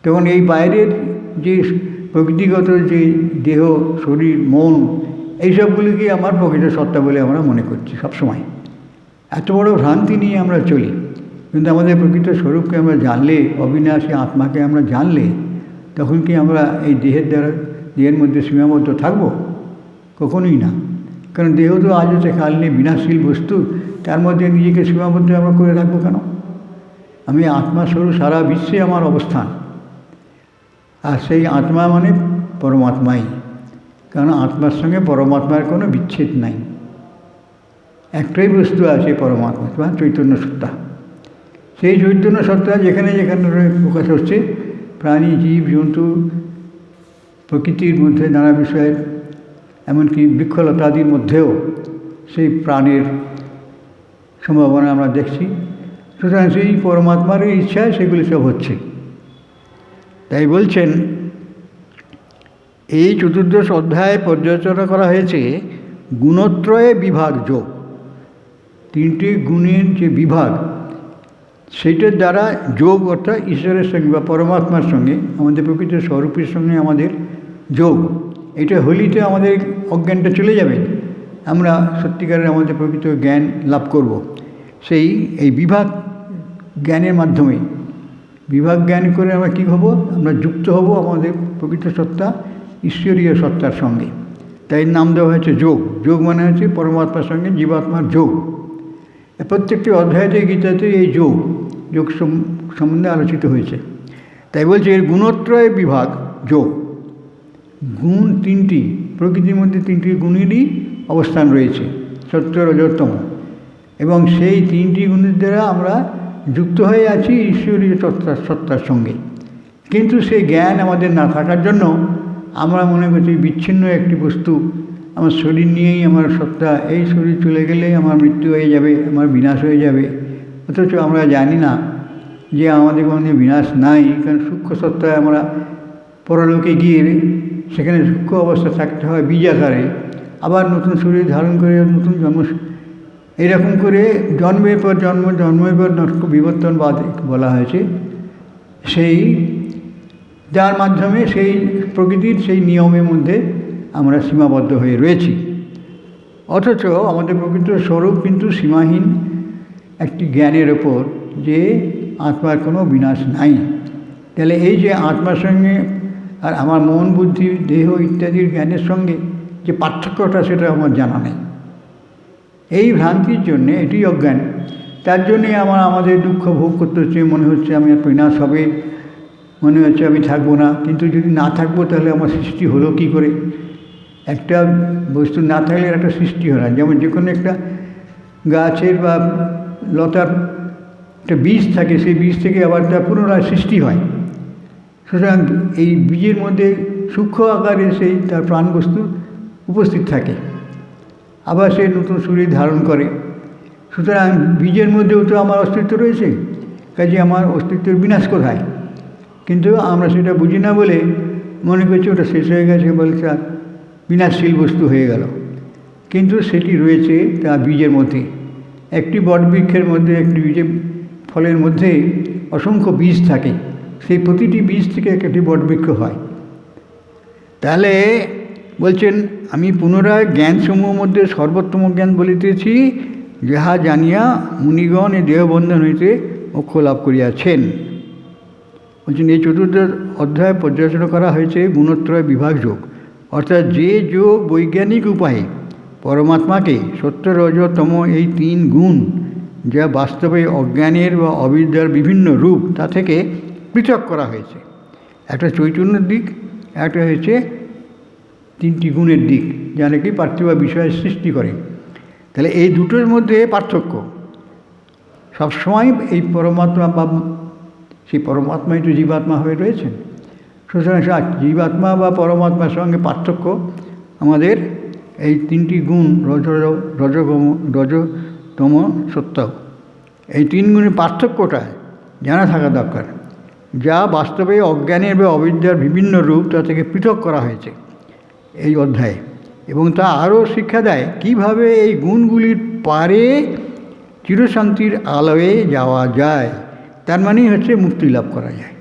তখন এই বাইরের যে প্রকৃতিগত যে দেহ, শরীর, মন, এইসবগুলিকে আমার প্রকৃত সত্তা বলে আমরা মনে করছি সবসময়। এত বড় ভ্রান্তি নিয়ে আমরা চলি। কিন্তু আমাদের প্রকৃত স্বরূপকে আমরা জানলে, অবিনাশী আত্মাকে আমরা জানলে, তখন কি আমরা এই দেহের মধ্যে সীমাবদ্ধ থাকব? কখনোই না। কারণ দেহ তো আজ হচ্ছে কাল নেই, বিনাশশীল বস্তু, তার মধ্যে নিজেকে সীমাবদ্ধ আমরা করে রাখবো কেন? আমি আত্মাস্বরূপ, সারা বিশ্বে আমার অবস্থান। আর সেই আত্মা মানে পরমাত্মাই, কারণ আত্মার সঙ্গে পরমাত্মার কোনো বিচ্ছেদ নাই। একটাই বস্তু আছে পরমাত্মা, তোমার চৈতন্য সত্তা। সেই চৈতন্য সত্তা যেখানে যেখানে প্রকাশ হচ্ছে, প্রাণী, জীব, জন্তু, প্রকৃতির মধ্যে নানা বিষয়ের, এমনকি বৃক্ষলতাদির মধ্যেও সেই প্রাণের সম্ভাবনা আমরা দেখছি। সুতরাং সেই পরমাত্মার ইচ্ছায় সেগুলি সব হচ্ছে। তাই বলছেন এই চতুর্দশ অধ্যায়ে পর্যালোচনা করা হয়েছে গুণত্রয়ে বিভাগ যোগ। তিনটি গুণের যে বিভাগ, সেইটার দ্বারা যোগ অর্থাৎ ঈশ্বরের সঙ্গে বা পরমাত্মার সঙ্গে, আমাদের প্রকৃত স্বরূপের সঙ্গে আমাদের যোগ, এটা হলিতে আমাদের অজ্ঞানটা চলে যাবে, আমরা সত্যিকারের আমাদের প্রকৃত জ্ঞান লাভ করব। এই বিভাগ জ্ঞানের মাধ্যমে, বিভাগ জ্ঞান করে আমরা কী হব, আমরা যুক্ত হব আমাদের প্রকৃত সত্তা ঈশ্বরীয় সত্তার সঙ্গে। তাই নাম দেওয়া হয়েছে যোগ। যোগ মানে হচ্ছে পরমাত্মার সঙ্গে জীবাত্মার যোগ। প্রত্যেকটি অধ্যায়তে গীতাতে এই যোগ সম্বন্ধে আলোচিত হয়েছে। তাই বলছে এর গুণত্রয় বিভাগ যোগ। গুণ তিনটি, প্রকৃতির মধ্যে তিনটি গুণেরই অবস্থান রয়েছে, সত্য রজতম, এবং সেই তিনটি গুণের দ্বারা আমরা যুক্ত হয়ে আছি ঈশ্বরীয় সত্তার সঙ্গে। কিন্তু সেই জ্ঞান আমাদের না থাকার জন্য আমরা মনে করছি বিচ্ছিন্ন একটি বস্তু, আমার শরীর নিয়েই আমার সত্তা, এই শরীর চলে গেলেই আমার মৃত্যু হয়ে যাবে, আমার বিনাশ হয়ে যাবে। অথচ আমরা জানি না যে আমাদের কোনো বিনাশ নাই, কারণ সূক্ষ্ম সত্তায় আমরা পরলোকে গিয়ে সেখানে সূক্ষ্ম অবস্থা থাকতে হয় বীজাকারে, আবার নতুন শরীর ধারণ করে নতুন জন্ম, এরকম করে জন্মের পর জন্ম, জন্মের পর বিবর্তনবাদ বলা হয়েছে। সেই যার মাধ্যমে সেই প্রকৃতির সেই নিয়মের মধ্যে আমরা সীমাবদ্ধ হয়ে রয়েছি। অথচ আমাদের প্রকৃত স্বরূপ কিন্তু সীমাহীন একটি জ্ঞানের ওপর, যে আত্মার কোনো বিনাশ নাই। তাহলে এই যে আত্মার সঙ্গে আর আমার মন, বুদ্ধি, দেহ ইত্যাদির জ্ঞানের সঙ্গে যে পার্থক্যটা, সেটা আমার জানা নেই। এই ভ্রান্তির জন্যে, এটি অজ্ঞান, তার জন্যে আমাদের দুঃখ ভোগ করতে হচ্ছে। মনে হচ্ছে আমি আর বিনাশ হবে, মনে হচ্ছে আমি থাকবো না। কিন্তু যদি না থাকবো তাহলে আমার সৃষ্টি হলো কী করে? একটা বস্তু না থাকলে একটা সৃষ্টি হয় না। যেমন যে কোনো একটা গাছের বা লতার একটা বীজ থাকে, সেই বীজ থেকে আবার তার পুনরায় সৃষ্টি হয়। সুতরাং এই বীজের মধ্যে সূক্ষ্ম আকারে সেই তার প্রাণবস্তু উপস্থিত থাকে, আবার সে নতুন শরীর ধারণ করে। সুতরাং বীজের মধ্যেও তো আমার অস্তিত্ব রয়েছে, কাজে আমার অস্তিত্বের বিনাশ কোথায়? কিন্তু আমরা সেটা বুঝি না বলে মনে করছি ওটা শেষ হয়ে গেছে, বলে তা বিনাশশীল বস্তু হয়ে গেল। কিন্তু সেটি রয়েছে তার বীজের মধ্যে। একটি বটবৃক্ষের মধ্যে, একটি বীজের ফলের মধ্যে অসংখ্য বীজ থাকে, সেই প্রতিটি বীজ থেকে একটি বটবৃক্ষ হয়। তাহলে বলছেন আমি পুনরায় জ্ঞানসমূহ মধ্যে সর্বোত্তম জ্ঞান বলিতেছি, যাহা জানিয়া মুনিগণ এই দেহবন্ধন হইতে মোক্ষ লাভ করিয়াছেন। বলছেন এই চতুর্দশ অধ্যায় পর্যালোচনা করা হয়েছে গুণত্রয় বিভাগ যোগ, অর্থাৎ যে যোগ বৈজ্ঞানিক উপায়ে পরমাত্মাকে সত্য, রজ, তম এই তিন গুণ, যা বাস্তবে অজ্ঞানের বা অবিদ্যার বিভিন্ন রূপ, তা থেকে পৃথক করা হয়েছে। একটা চৈতন্যের দিক, একটা হয়েছে তিনটি গুণের দিক, যা নাকি পার্থিব বিষয়ের সৃষ্টি করে। তাহলে এই দুটোর মধ্যে পার্থক্য সবসময় এই পরমাত্মা বা সেই পরমাত্মাই তো জীবাত্মা হয়ে রয়েছেন। সুতরাং জীবাত্মা বা পরমাত্মার সঙ্গে পার্থক্য আমাদের এই তিনটি গুণ, রজতম, সত্য, এই তিন গুণের পার্থক্যটা জানা থাকা দরকার, যা বাস্তবে অজ্ঞানের বা অবিদ্যার বিভিন্ন রূপ, তা থেকে পৃথক করা হয়েছে এই অধ্যায়ে। এবং তা আরও শিক্ষা দেয় কীভাবে এই গুণগুলির পারে চিরশান্তির আলোয় যাওয়া যায়। তার মানেই হচ্ছে মুক্তি লাভ করা যায়।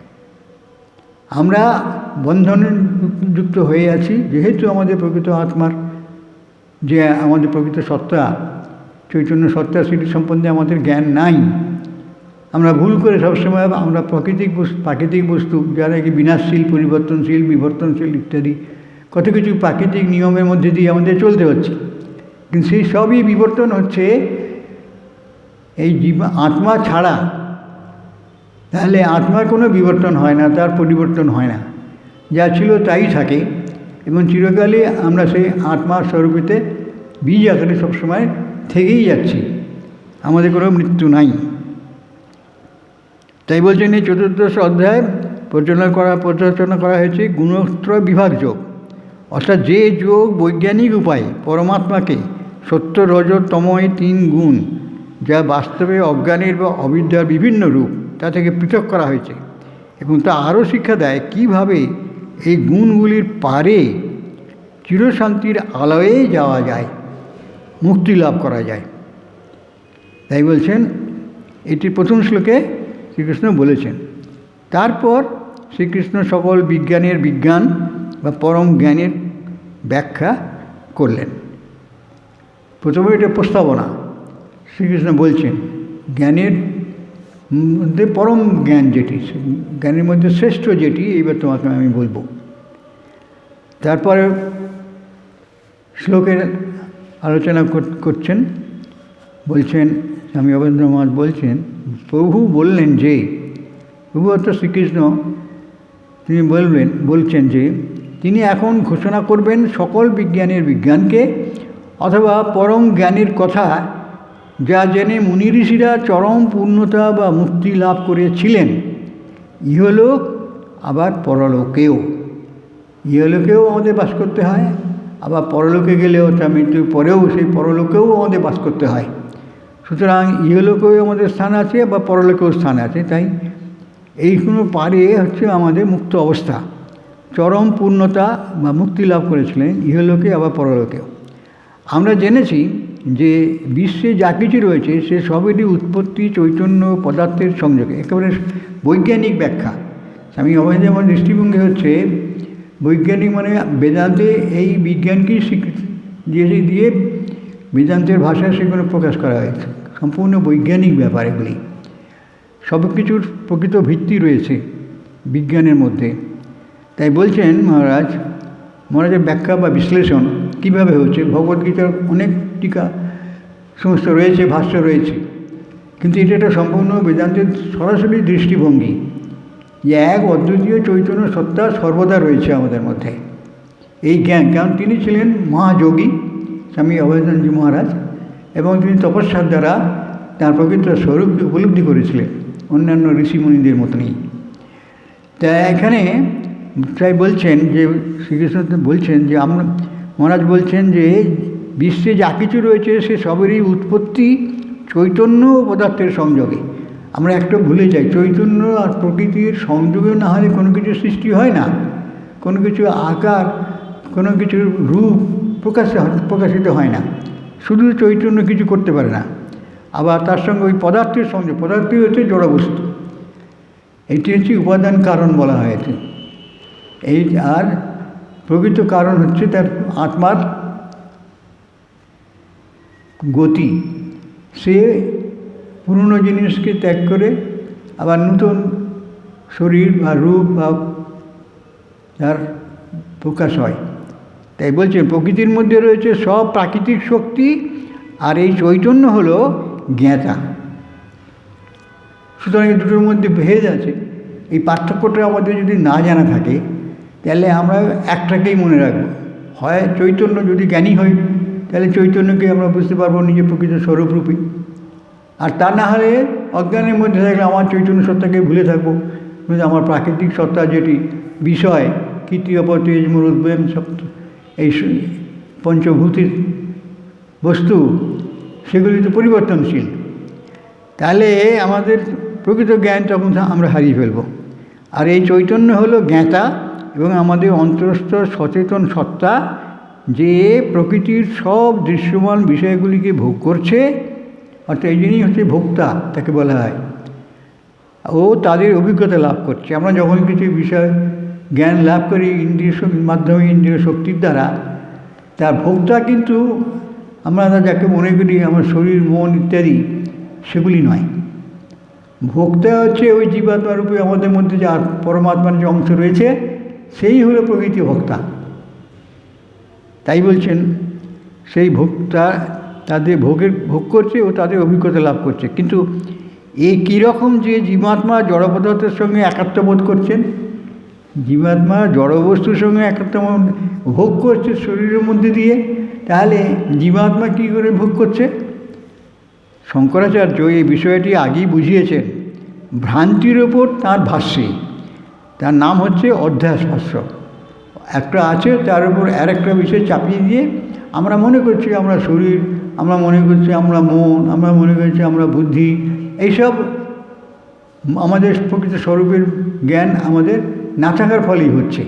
আমরা বন্ধনে যুক্ত হয়ে আছি, যেহেতু আমাদের প্রকৃত আত্মার, যে আমাদের প্রকৃত সত্তা, চৈতন্য সত্তা, সেটি সম্বন্ধে আমাদের জ্ঞান নাই। আমরা ভুল করে সবসময় আমরা প্রাকৃতিক বস্তু, যারা কি বিনাশশীল, পরিবর্তনশীল, বিবর্তনশীল ইত্যাদি কত কিছু প্রাকৃতিক নিয়মের মধ্যে দিয়ে আমাদের চলতে হচ্ছে। কিন্তু সেই সবই বিবর্তন হচ্ছে এই আত্মা ছাড়া। তাহলে আত্মার কোনো বিবর্তন হয় না, তার পরিবর্তন হয় না, যা ছিল তাই থাকে। এবং চিরকালই আমরা সেই আত্মার স্বরূপেতে বীজ আকারে সবসময় থেকেই যাচ্ছি, আমাদের কোনো মৃত্যু নাই। তাই বলছেন এই চতুর্দশ অধ্যায় পর্যালোচনা করা হয়েছে গুণত্রয় বিভাগ যোগ, অর্থাৎ যে যোগ বৈজ্ঞানিক উপায়ে পরমাত্মাকে সত্য রজ তম এই তিন গুণ, যা বাস্তবে অজ্ঞানের বা অবিদ্যার বিভিন্ন রূপ, তা থেকে পৃথক করা হয়েছে। এবং তা আরও শিক্ষা দেয় কীভাবে এই গুণগুলির পারে চিরশান্তির আলয়ে যাওয়া যায়, মুক্তি লাভ করা যায়। তাই বলছেন, এটি প্রথম শ্লোকে শ্রীকৃষ্ণ বলেছেন। তারপর শ্রীকৃষ্ণ সকল বিজ্ঞানের বিজ্ঞান বা পরম জ্ঞানের ব্যাখ্যা করলেন। প্রথমে এটা প্রস্তাবনা। শ্রীকৃষ্ণ বলছেন জ্ঞানের মধ্যে পরম জ্ঞান যেটি, জ্ঞানের মধ্যে শ্রেষ্ঠ যেটি, এইবার তোমাকে আমি বলবো। তারপরে শ্লোকের আলোচনা করছেন, বলছেন স্বামী অবনীন্দ্র মহারাজ বলছেন, প্রভু বললেন যে, প্রভু অর্থাৎ শ্রীকৃষ্ণ, তিনি বলছেন যে তিনি এখন ঘোষণা করবেন সকল বিজ্ঞানের বিজ্ঞানকে অথবা পরম জ্ঞানের কথা, যা জেনে মুনি ঋষিরা চরম পূর্ণতা বা মুক্তি লাভ করেছিলেন ইহলোক আবার পরলোকেও। ইহলোকেও আমাদের বাস করতে হয়, আবার পরলোকে গেলেও তা মৃত্যুর পরেও সেই পরলোকেও আমাদের বাস করতে হয়। সুতরাং ইহলোকেও আমাদের স্থান আছে বা পরলোকেও স্থান আছে। তাই এইগুলো পারে হচ্ছে আমাদের মুক্ত অবস্থা, চরম পূর্ণতা বা মুক্তি লাভ করেছিলেন ইহলোকে আবার পরলোকেও। আমরা জেনেছি যে বিশ্বে যা কিছু রয়েছে সে সবেরই উৎপত্তি চৈতন্য পদার্থের সংযোগে, একেবারে বৈজ্ঞানিক ব্যাখ্যা। স্বামী অভয়দেব আমার দৃষ্টিভঙ্গি হচ্ছে বৈজ্ঞানিক মানে বেদান্তে এই বিজ্ঞানকেই স্বীকৃতি দিয়ে বেদান্তের ভাষায় সেগুলো প্রকাশ করা হয়েছে। সম্পূর্ণ বৈজ্ঞানিক ব্যাপার এগুলি, সব কিছুর প্রকৃত ভিত্তি রয়েছে বিজ্ঞানের মধ্যে। তাই বলছেন মহারাজের ব্যাখ্যা বা বিশ্লেষণ কীভাবে হচ্ছে। ভগবদ্গীতার অনেক টিকা সমস্ত রয়েছে, ভাষ্য রয়েছে, কিন্তু এটা একটা সম্পূর্ণ বেদান্তের সরাসরি দৃষ্টিভঙ্গি যে এক অদ্বিতীয় চৈতন্য সত্তা সর্বদা রয়েছে আমাদের মধ্যে। এই জ্ঞান, কারণ তিনি ছিলেন মহাযোগী স্বামী অভয়দানজি মহারাজ, এবং তিনি তপস্যার দ্বারা তার প্রকৃত স্বরূপকে উপলব্ধি করেছিলেন অন্যান্য ঋষিমুনিদের মতনই। তাই এখানে তাই বলছেন যে শ্রীকৃষ্ণ বলছেন যে মহারাজ বলছেন যে বিশ্বে যা কিছু রয়েছে সে সবেরই উৎপত্তি চৈতন্য ও পদার্থের সংযোগে। আমরা একটা ভুলে যাই, চৈতন্য আর প্রকৃতির সংযোগে না হলে কোনো কিছু সৃষ্টি হয় না, কোনো কিছু আকার, কোনো কিছুর রূপ প্রকাশিত হয় না। শুধু চৈতন্য কিছু করতে পারে না, আবার তার সঙ্গে ওই পদার্থের সংযোগ, পদার্থই হচ্ছে জড়বস্তু, এটি হচ্ছে উপাদান কারণ বলা হয়েছে। এই আর প্রকৃত কারণ হচ্ছে তার আত্মার গতি। সে পুরনো জিনিসকে ত্যাগ করে আবার নতুন শরীর বা রূপ বা তার প্রকাশ হয়। তাই বলছেন প্রকৃতির মধ্যে রয়েছে সব প্রাকৃতিক শক্তি, আর এই চৈতন্য হলো জ্ঞাতা। সুতরাং এই দুটোর মধ্যে ভেদ আছে। এই পার্থক্যটা আমাদের যদি না জানা থাকে তাহলে আমরা একটাকেই মনে রাখবো, হয় চৈতন্য, যদি জ্ঞানী হই তাহলে চৈতন্যকে আমরা বুঝতে পারবো নিজের প্রকৃত স্বরূপরূপী, আর তা না হলে অজ্ঞানের মধ্যে থাকলে আমার চৈতন্য সত্তাকে ভুলে থাকবো। আমার প্রাকৃতিক সত্তা যেটি বিষয় কৃতীয় তেজ মরুদ্বয়ম সত্য, এই পঞ্চভূতির বস্তু, সেগুলি তো পরিবর্তনশীল। তাহলে আমাদের প্রকৃত জ্ঞান তখন আমরা হারিয়ে ফেলব। আর এই চৈতন্য হলো জ্ঞাতা এবং আমাদের অন্তরস্থ সচেতন সত্তা, যে প্রকৃতির সব দৃশ্যমান বিষয়গুলিকে ভোগ করছে, অর্থাৎ এই জন্যই হচ্ছে ভোক্তা তাকে বলা হয়। ও তাদের অভিজ্ঞতা লাভ করছে। আমরা যখন কিছু বিষয় জ্ঞান লাভ করি ইন্দ্রিয় মাধ্যমে, ইন্দ্রিয় শক্তির দ্বারা, তার ভোক্তা কিন্তু আমরা যাকে মনে করি আমার শরীর, মন ইত্যাদি, সেগুলি নয়। ভোক্তা হচ্ছে ওই জীবাত্মা রূপে আমাদের মধ্যে যে পরমাত্মার যে অংশ রয়েছে, সেই হলো প্রকৃতি ভোক্তা। তাই বলছেন সেই ভোক্তা তাদের ভোগ করছে ও তাদের অভিজ্ঞতা লাভ করছে। কিন্তু এই কীরকম যে জীবাত্মা জড় পদার্থের সঙ্গে একাত্মবোধ করছেন, জীবাত্মা জড়বস্তুর সঙ্গে একাত্মবোধ ভোগ করছে শরীরের মধ্যে দিয়ে, তাহলে জীবাত্মা কী করে ভোগ করছে? শঙ্করাচার্য এই বিষয়টি আগেই বুঝিয়েছেন ভ্রান্তির ওপর তাঁর ভাষ্যে। তার নাম হচ্ছে অধ্যাস ভাষ্য। একটা আছে, তার উপর আর একটা বিষয় চাপিয়ে দিয়ে আমরা মনে করছি আমরা শরীর, আমরা মনে করছি আমরা মন, আমরা মনে করছি আমরা বুদ্ধি, এইসব আমাদের প্রকৃত স্বরূপের জ্ঞান আমাদের না থাকার ফলেই হচ্ছে।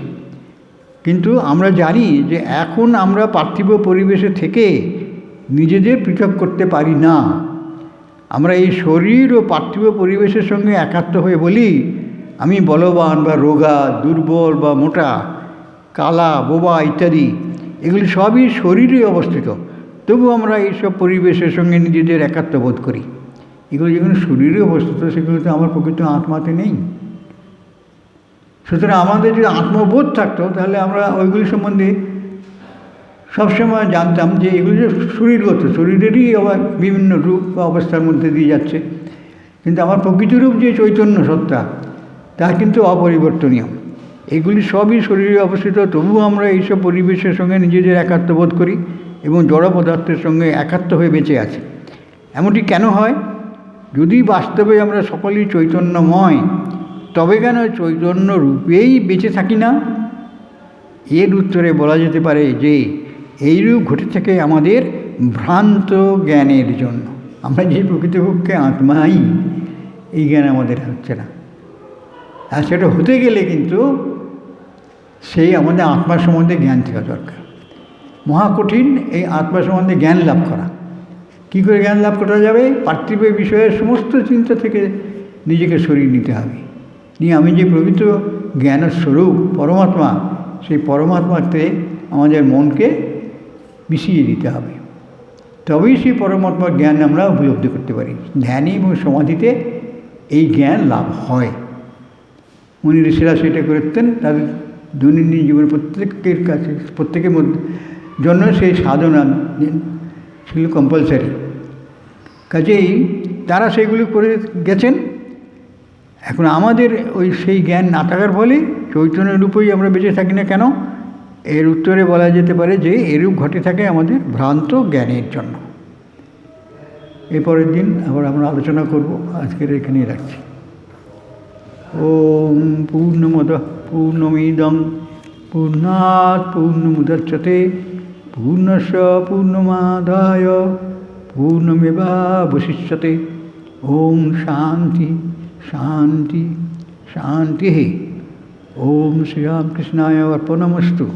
কিন্তু আমরা জানি যে এখন আমরা পার্থিব পরিবেশে থেকে নিজেদের পৃথক করতে পারি না। আমরা এই শরীর ও পার্থিব পরিবেশের সঙ্গে একাত্ম হয়ে বলি আমি বলবান বা রোগা, দুর্বল বা মোটা, কালা বোবা ইত্যাদি, এগুলি সবই শরীরে অবস্থিত। তবু আমরা এইসব পরিবেশের সঙ্গে নিজেদের একাত্ম বোধ করি। এগুলো যেগুলো শরীরে অবস্থিত সেগুলো তো আমার প্রকৃত আত্মাতে নেই। সুতরাং আমাদের যদি আত্মবোধ থাকতো তাহলে আমরা ওইগুলি সম্বন্ধে সবসময় জানতাম যে এগুলি যে শরীরগত, শরীরেরই আবার বিভিন্ন রূপ বা অবস্থার মধ্যে দিয়ে যাচ্ছে। কিন্তু আমার প্রকৃত রূপ যে চৈতন্য সত্তা, তা কিন্তু অপরিবর্তনীয়। এগুলি সবই শরীরে অবস্থিত, তবুও আমরা এইসব পরিবেশের সঙ্গে নিজেদের একাত্ম বোধ করি এবং জড় পদার্থের সঙ্গে একাত্ম হয়ে বেঁচে আছি। এমনটি কেন হয়? যদি বাস্তবে আমরা সকলেই চৈতন্যময়, তবে কেন চৈতন্য রূপেই বেঁচে থাকি না? এর উত্তরে বলা যেতে পারে যে এইরূপ ঘটে থাকে আমাদের ভ্রান্ত জ্ঞানের জন্য। আমরা যে প্রকৃতপক্ষে আত্মাই, এই জ্ঞান আমাদের হচ্ছে না। আর সেটা হতে গেলে কিন্তু সেই আমাদের আত্মা সম্বন্ধে জ্ঞান থাকা দরকার। মহাকঠিন এই আত্মা সম্বন্ধে জ্ঞান লাভ করা। কী করে জ্ঞান লাভ করা যাবে? পার্থিব বিষয়ের সমস্ত চিন্তা থেকে নিজেকে সরিয়ে নিতে হবে, নিয়ে আমি যে প্রকৃত জ্ঞানের স্বরূপ পরমাত্মা, সেই পরমাত্মাতে আমাদের মনকে মিশিয়ে দিতে হবে। তবেই সেই পরমাত্মার জ্ঞান আমরা উপলব্ধি করতে পারি। ধ্যানে এবং সমাধিতে এই জ্ঞান লাভ হয়। মুনি ঋষিরা সেটা করতেন, তাদের দৈনন্দিন জীবনে প্রত্যেকের কাছে, প্রত্যেকের মধ্যে জন্য সেই সাধনা ছিল কম্পালসারি। কাজেই তারা সেইগুলি করে গেছেন। এখন আমাদের ওই সেই জ্ঞান না থাকার ফলে চৈতন্যের রূপেই আমরা বেঁচে থাকি না কেন? এর উত্তরে বলা যেতে পারে যে এরূপ ঘটে থাকে আমাদের ভ্রান্ত জ্ঞানের জন্য। এরপরের দিন আবার আমরা আলোচনা করব। আজকের এখানেই রাখছি। ওম পূর্ণমদঃ পূর্ণমিদং পূর্ণাৎ পূর্ণমুদচ্যতে পূর্ণস্য পূর্ণমাদায় পূর্ণমেবাবশিষ্যতে। ওম শান্তি শান্তি শান্তি। ওম শ্রীরামকৃষ্ণায় অর্পণমস্তু।